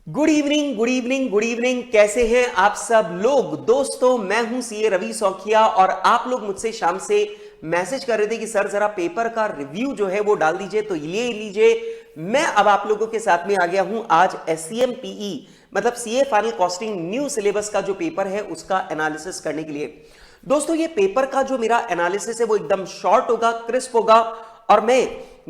Good evening good evening good evening. कैसे हैं आप सब लोग? दोस्तों, मैं हूं सीए रवि सौखिया और आप लोग मुझसे शाम से मैसेज कर रहे थे कि सर जरा पेपर का रिव्यू जो है वो डाल दीजिए, तो ये लीजिए। मैं अब आप लोगों के साथ में आ गया हूं आज एससीएम पीई मतलब CA final costing new syllabus का जो पेपर है उसका एनालिसिस करने के लिए। दोस्तों, ये पेपर का जो मेरा एनालिसिस है वो एकदम शॉर्ट होगा, क्रिस्प होगा और मैं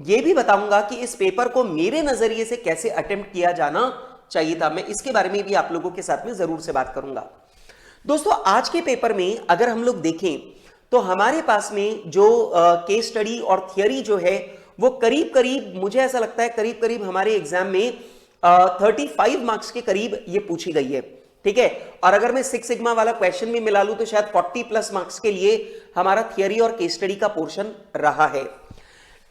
ये भी बताऊंगा कि इस पेपर को मेरे नजरिए से कैसे अटेम्प्ट किया जाना चाहिए था। मैं इसके बारे में भी आप लोगों के साथ में जरूर से बात करूंगा। दोस्तों, आज के पेपर में अगर हम लोग देखें तो हमारे पास में जो केस स्टडी और थियरी जो है वो करीब करीब, मुझे ऐसा लगता है करीब करीब हमारे एग्जाम में 35 मार्क्स के करीब ये पूछी गई है। ठीक है, और अगर मैं 6 सिग्मा वाला क्वेश्चन भी मिला लूं तो शायद 40 प्लस मार्क्स के लिए हमारा थियरी और केस स्टडी का पोर्शन रहा है।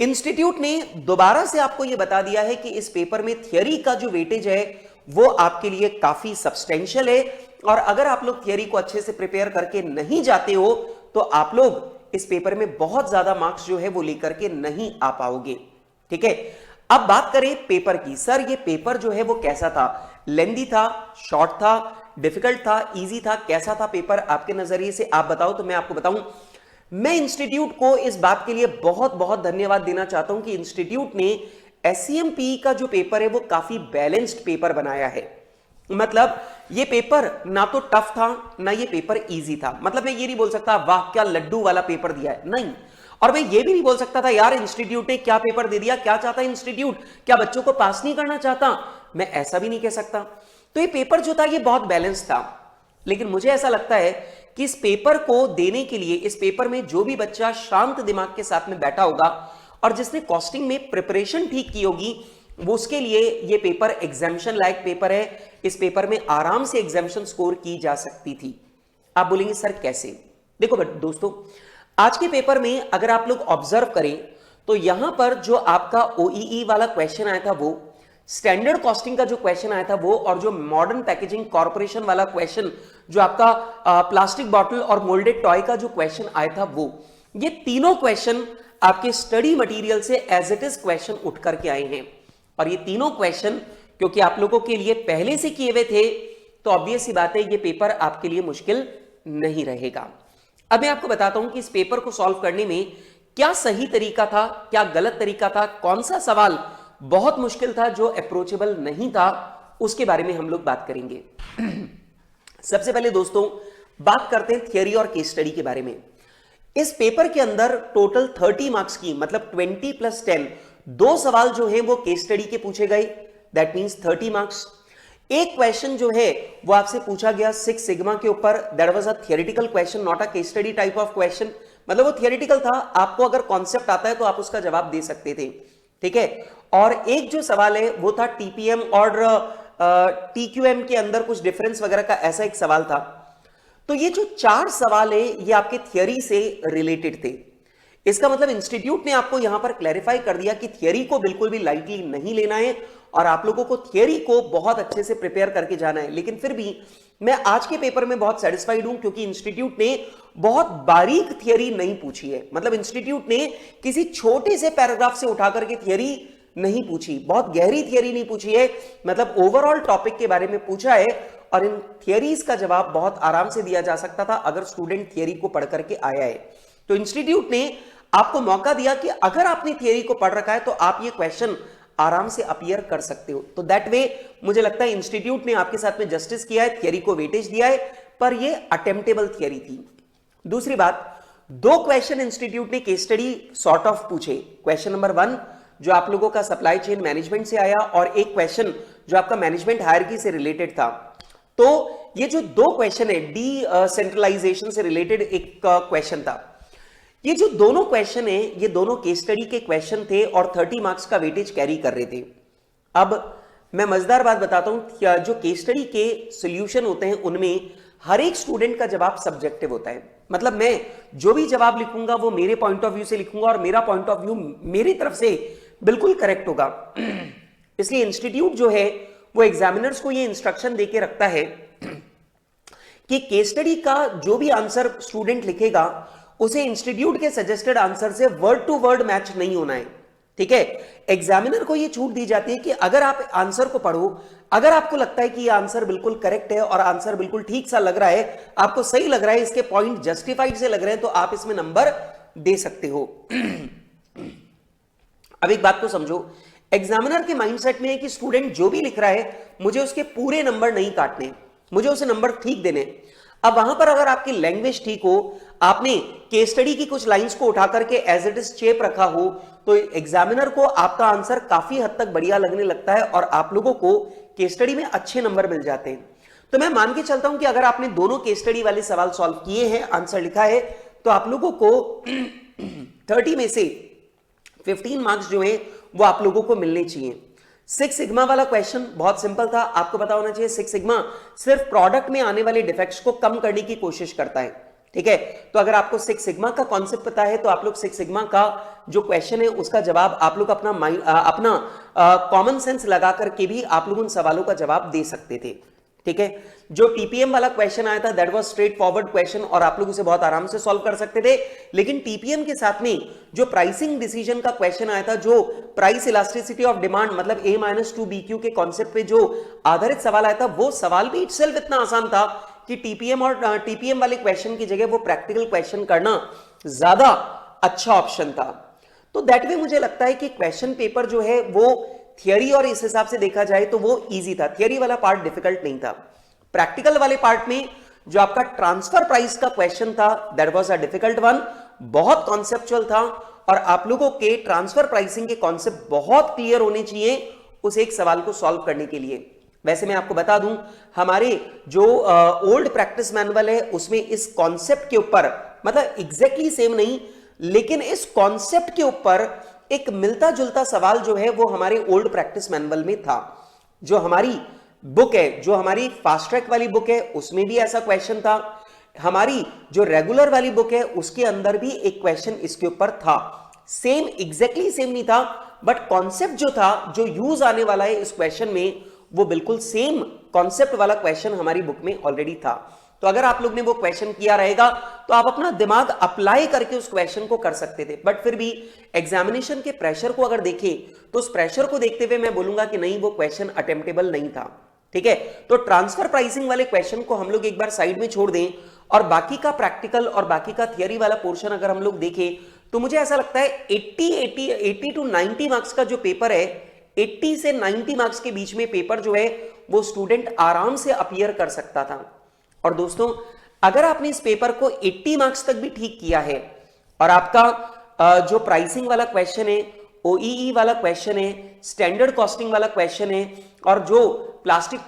इंस्टीट्यूट ने दोबारा से आपको यह बता दिया है कि इस पेपर में थियरी का जो वेटेज है वो आपके लिए काफी सब्सटेंशियल है, और अगर आप लोग थियरी को अच्छे से प्रिपेयर करके नहीं जाते हो तो आप लोग इस पेपर में बहुत ज्यादा मार्क्स जो है वो लेकर के नहीं आ पाओगे। ठीक है, अब बात करें पेपर की। सर, ये पेपर जो है वो कैसा था? लेंदी था, शॉर्ट था, डिफिकल्ट था, इजी था? कैसा था पेपर आपके नजरिए से? आप बताओ तो मैं आपको बताऊं। मैं इंस्टीट्यूट को इस बात के लिए बहुत बहुत धन्यवाद देना चाहता हूं कि इंस्टीट्यूट ने एससीएमपी का जो पेपर है वो काफी बैलेंस्ड पेपर बनाया है। मतलब ये पेपर ना तो टफ था ना ये पेपर इजी था। मतलब मैं ये नहीं बोल सकता वाह क्या लड्डू वाला पेपर दिया है, नहीं। और मैं ये भी नहीं बोल सकता था यार इंस्टीट्यूट ने क्या पेपर दे दिया, क्या चाहता है इंस्टीट्यूट, क्या बच्चों को पास नहीं करना चाहता? मैं ऐसा भी नहीं कह सकता। तो ये पेपर जो था ये बहुत बैलेंस था। लेकिन मुझे ऐसा लगता है कि इस पेपर को देने के लिए, इस पेपर में जो भी बच्चा शांत दिमाग के साथ में बैठा होगा और जिसने कॉस्टिंग में प्रिपरेशन ठीक की होगी, वो उसके लिए ये पेपर एग्जामिशन लायक पेपर है। इस पेपर में आराम से एग्जामिशन स्कोर की जा सकती थी। आप बोलेंगे सर कैसे? देखो दोस्तों, आज के पेपर में अगर आप लोग ऑब्जर्व करें तो यहां पर जो आपका ओईई वाला क्वेश्चन आया था वो, स्टैंडर्ड कॉस्टिंग का जो क्वेश्चन आया था वो, और जो मॉडर्न पैकेजिंग कॉर्पोरेशन वाला क्वेश्चन, जो आपका प्लास्टिक बॉटल और मोल्डेड टॉय का जो क्वेश्चन आया था वो, ये तीनों क्वेश्चन आपके स्टडी मटेरियल से एज इट इज क्वेश्चन उठ करके आए हैं। और ये तीनों क्वेश्चन क्योंकि आप लोगों के लिए पहले से किए हुए थे तो ऑब्वियस सी बात है ये पेपर आपके लिए मुश्किल नहीं रहेगा। अब मैं आपको बताता हूं कि इस पेपर को सॉल्व करने में क्या सही तरीका था, क्या गलत तरीका था, कौन सा सवाल बहुत मुश्किल था जो अप्रोचेबल नहीं था, उसके बारे में हम लोग बात करेंगे। सबसे पहले दोस्तों बात करते हैं थियरी और केस स्टडी के बारे में। इस पेपर के अंदर टोटल 30 मार्क्स की, मतलब 20 + 10, दो सवाल जो है वो केस स्टडी के पूछे गए, दैट मींस 30 मार्क्स। एक क्वेश्चन जो है वो आपसे पूछा गया 6 सिग्मा के ऊपर, that was a theoretical question, not a case study type of question. मतलब वो थियोरेटिकल था, आपको अगर कॉन्सेप्ट आता है तो आप उसका जवाब दे सकते थे। ठीक है, और एक जो सवाल है वो था टीपीएम और टीक्यूएम के अंदर कुछ डिफरेंस वगैरह का, ऐसा एक सवाल था। तो ये जो 4 सवाल है ये आपके थियरी से रिलेटेड थे। इसका मतलब इंस्टीट्यूट ने आपको यहां पर क्लैरिफाई कर दिया कि थियरी को बिल्कुल भी लाइटली नहीं लेना है और आप लोगों को थियरी को बहुत अच्छे से प्रिपेयर करके जाना है। लेकिन फिर भी मैं आज के पेपर में बहुत सेटिस्फाइड हूं क्योंकि इंस्टीट्यूट ने बहुत बारीक थियरी नहीं पूछी है। मतलब इंस्टीट्यूट ने किसी छोटे से पैराग्राफ से उठा करके थियरी नहीं पूछी, बहुत गहरी थियरी नहीं पूछी है। मतलब ओवरऑल टॉपिक के बारे में पूछा है और इन थियरीज का जवाब बहुत आराम से दिया जा सकता था अगर स्टूडेंट थियरी को पढ़ करके आया है। तो इंस्टीट्यूट ने आपको मौका दिया कि अगर आपने थियरी को पढ़ रखा है तो आप ये क्वेश्चन आराम से अपीयर कर सकते हो। तो दैट वे मुझे लगता है इंस्टीट्यूट ने आपके साथ में जस्टिस किया है, थियरी को वेटेज दिया है, पर ये अटेम्प्टेबल थियरी थी। दूसरी बात, 2 क्वेश्चन इंस्टीट्यूट ने केस स्टडी सॉर्ट ऑफ पूछे। क्वेश्चन नंबर 1 जो आप लोगों का सप्लाई चेन मैनेजमेंट से आया और एक क्वेश्चन जो आपका मैनेजमेंट हायरार्की से रिलेटेड था। तो ये जो 2 क्वेश्चन है, डिसेंट्रलाइजेशन से रिलेटेड एक क्वेश्चन था। ये जो दोनों क्वेश्चन है ये दोनों केस स्टडी के क्वेश्चन थे और 30 मार्क्स का वेटेज कैरी कर रहे थे। अब मैं मजेदार बात बताता हूं, जो केस स्टडी के सॉल्यूशन होते हैं उनमें हर एक स्टूडेंट का जवाब सब्जेक्टिव होता है। मतलब मैं जो भी जवाब लिखूंगा वो मेरे पॉइंट ऑफ व्यू से लिखूंगा और मेरा पॉइंट ऑफ व्यू मेरी तरफ से बिल्कुल करेक्ट होगा। इसलिए इंस्टीट्यूट जो है वो एग्जामिनर्स को ये इंस्ट्रक्शन देके रखता है कि केस स्टडी का जो भी आंसर स्टूडेंट लिखेगा उसे इंस्टीट्यूट के सजेस्टेड आंसर से वर्ड टू वर्ड मैच नहीं होना है। ठीक है। एग्जामिनर को ये छूट दी जाती है कि अगर आप आंसर को पढ़ो, अगर आपको लगता है कि ये आंसर बिल्कुल करेक्ट है और आंसर बिल्कुल ठीक सा लग रहा है, आपको सही लग रहा है, इसके पॉइंट जस्टिफाइड से लग रहे हैं, तो आप इसमें नंबर दे सकते हो। अब एक बात को समझो, एग्जामिनर के माइंडसेट में है कि स्टूडेंट जो भी लिख रहा है मुझे उसके पूरे नंबर नहीं काटने, मुझे उसे नंबर ठीक देने। अब वहां पर अगर आपकी लैंग्वेज ठीक हो, आपने केस स्टडी की कुछ लाइंस को उठा करके एज इट इज चेप रखा हो, तो एग्जामिनर को आपका आंसर काफी हद तक बढ़िया लगने लगता है और आप लोगों को केस स्टडी में अच्छे नंबर मिल जाते हैं। तो मैं मान के चलता हूं कि अगर आपने दोनों केस स्टडी वाले सवाल सॉल्व किए हैं, आंसर लिखा है, तो आप लोगों को 30 में से 15 मार्क्स जो है वो आप लोगों को मिलने चाहिए। 6 सिग्मा वाला क्वेश्चन बहुत सिंपल था, आपको पता होना चाहिए 6 सिग्मा सिर्फ प्रोडक्ट में आने वाले डिफेक्ट्स को कम करने की कोशिश करता है, ठीक है। तो अगर आपको 6 सिग्मा का कॉन्सेप्ट पता है तो आप लोग 6 सिग्मा का जो क्वेश्चन है उसका जवाब आप लोग अपना कॉमन सेंस लगा करके भी आप लोग उन सवालों का जवाब दे सकते थे, ठीक है। जो टीपीएम वाला क्वेश्चन आया था that was straight forward question और आप लोग उसे बहुत आराम से सॉल्व कर सकते थे, लेकिन टीपीएम के साथ में जो प्राइसिंग डिसीजन का क्वेश्चन आया था, जो प्राइस इलास्टिसिटी ऑफ डिमांड मतलब A-2BQ के कॉन्सेप्ट पे जो आधारित सवाल आया था, वो सवाल भी इटसेल्फ इतना आसान था कि टीपीएम वाले क्वेश्चन की जगह वो प्रैक्टिकल क्वेश्चन करना ज्यादा अच्छा ऑप्शन था। तो दैट वे मुझे लगता है कि क्वेश्चन पेपर जो है वो थियरी और इस हिसाब से देखा जाए तो वो इजी था, थियरी वाला पार्ट डिफिकल्ट नहीं था। प्रैक्टिकल वाले पार्ट में जो आपका ट्रांसफर प्राइस का क्वेश्चन था that was a difficult one, बहुत कॉन्सेप्चुअल था और आप लोगों के ट्रांसफर प्राइसिंग के कॉन्सेप्ट बहुत क्लियर होने चाहिए उस एक सवाल को सॉल्व करने के लिए। वैसे मैं आपको बता दूं, हमारे जो ओल्ड प्रैक्टिस मैनुअल है उसमें इस कॉन्सेप्ट के ऊपर, मतलब एग्जैक्टली सेम नहीं, लेकिन इस कॉन्सेप्ट के ऊपर एक मिलता जुलता सवाल जो है वो हमारे ओल्ड प्रैक्टिस मैनुअल में था। जो हमारी बुक है, जो हमारी फास्ट ट्रैक वाली बुक है, उसमें भी ऐसा क्वेश्चन था। हमारी जो रेगुलर वाली बुक है उसके अंदर भी एक क्वेश्चन इसके ऊपर था। सेम एग्जैक्टली सेम नहीं था, बट कॉन्सेप्ट जो था, जो यूज आने वाला है इस क्वेश्चन में, वो बिल्कुल सेम कॉन्सेप्ट वाला क्वेश्चन हमारी बुक में ऑलरेडी था। तो अगर आप लोग ने वो क्वेश्चन किया रहेगा तो आप अपना दिमाग अप्लाई करके उस क्वेश्चन को कर सकते थे। बट फिर भी एग्जामिनेशन के प्रेशर को अगर देखें तो उस प्रेशर को देखते हुए मैं बोलूंगा कि नहीं, वो क्वेश्चन अटेम्प्टेबल नहीं था, ठीक है। तो ट्रांसफर प्राइसिंग वाले क्वेश्चन को हम लोग एक बार साइड में छोड़ दें और बाकी का प्रैक्टिकल और बाकी का थियरी वाला पोर्शन अगर हम लोग देखें तो मुझे ऐसा लगता है 80 to 90 मार्क्स का जो पेपर है, 80 से 90 मार्क्स के बीच में पेपर जो है वो स्टूडेंट आराम से अपीयर कर सकता था। और दोस्तों, अगर आपने इस पेपर को 80 मार्क्स तक भी ठीक किया है और आपका जो प्राइसिंग वाला क्वेश्चन है, ओईई वाला क्वेश्चन है, स्टैंडर्ड कॉस्टिंग वाला क्वेश्चन है और जो प्लास्टिक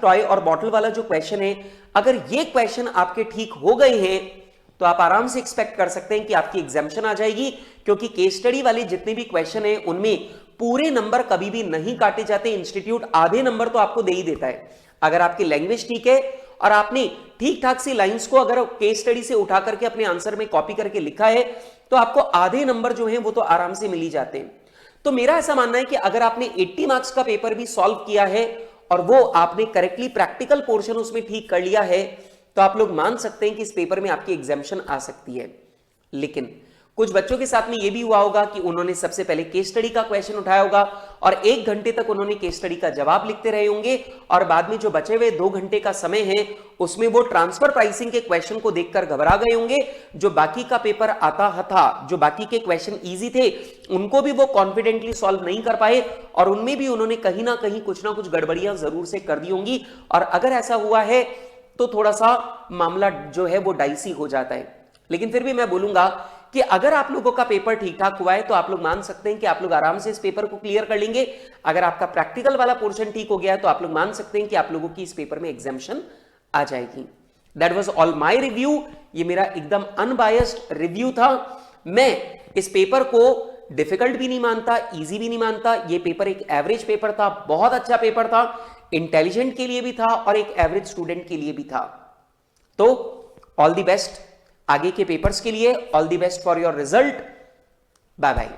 टॉय और बॉटल वाला जो क्वेश्चन है, अगर ये क्वेश्चन आपके ठीक हो गए हैं तो आप आराम से एक्सपेक्ट कर सकते हैं कि आपकी एग्जाम्शन आ जाएगी, क्योंकि केस स्टडी वाले जितने भी क्वेश्चन है उनमें पूरे नंबर कभी भी नहीं काटे जाते। इंस्टीट्यूट आधे नंबर तो आपको दे ही देता है। अगर आपकी लैंग्वेज ठीक है और आपने ठीक ठाक सी लाइंस को अगर केस स्टडी से उठा करके अपने आंसर में कॉपी करके लिखा है तो आपको आधे नंबर जो है वो तो आराम से मिल ही जाते हैं। तो मेरा ऐसा मानना है कि अगर आपने 80 मार्क्स का पेपर भी सॉल्व किया है और वो आपने करेक्टली प्रैक्टिकल पोर्शन उसमें ठीक कर लिया है तो आप लोग मान सकते हैं कि इस पेपर में आपकी एग्जाम्शन आ सकती है। लेकिन कुछ बच्चों के साथ में यह भी हुआ होगा कि उन्होंने सबसे पहले केस स्टडी का क्वेश्चन उठाया होगा और 1 घंटे तक उन्होंने केस स्टडी का जवाब लिखते रहे होंगे और बाद में जो बचे हुए 2 घंटे का समय है उसमें वो ट्रांसफर प्राइसिंग के क्वेश्चन को देखकर घबरा गए होंगे। जो बाकी का पेपर आता था, जो बाकी के क्वेश्चन इजी थे, उनको भी वो कॉन्फिडेंटली सॉल्व नहीं कर पाए और उनमें भी उन्होंने कहीं ना कहीं कुछ ना कुछ गड़बड़ियां जरूर से कर दी होंगी। और अगर ऐसा हुआ है तो थोड़ा सा मामला जो है वो डाइसी हो जाता है। लेकिन फिर भी मैं बोलूंगा कि अगर आप लोगों का पेपर ठीक ठाक हुआ है तो आप लोग मान सकते हैं कि आप लोग आराम से इस पेपर को क्लियर कर लेंगे। अगर आपका प्रैक्टिकल वाला पोर्शन ठीक हो गया है तो आप लोग मान सकते हैं कि आप लोगों की इस पेपर में एग्जाम्शन आ जाएगी। That was all my review. ये मेरा एकदम अनबायस्ड रिव्यू था। मैं इस पेपर को डिफिकल्ट भी नहीं मानता, इजी भी नहीं मानता। ये पेपर एक एवरेज पेपर था, बहुत अच्छा पेपर था, इंटेलिजेंट के लिए भी था और एक एवरेज स्टूडेंट के लिए भी था। तो ऑल द बेस्ट आगे के पेपर्स के लिए, all the best for your result. Bye bye.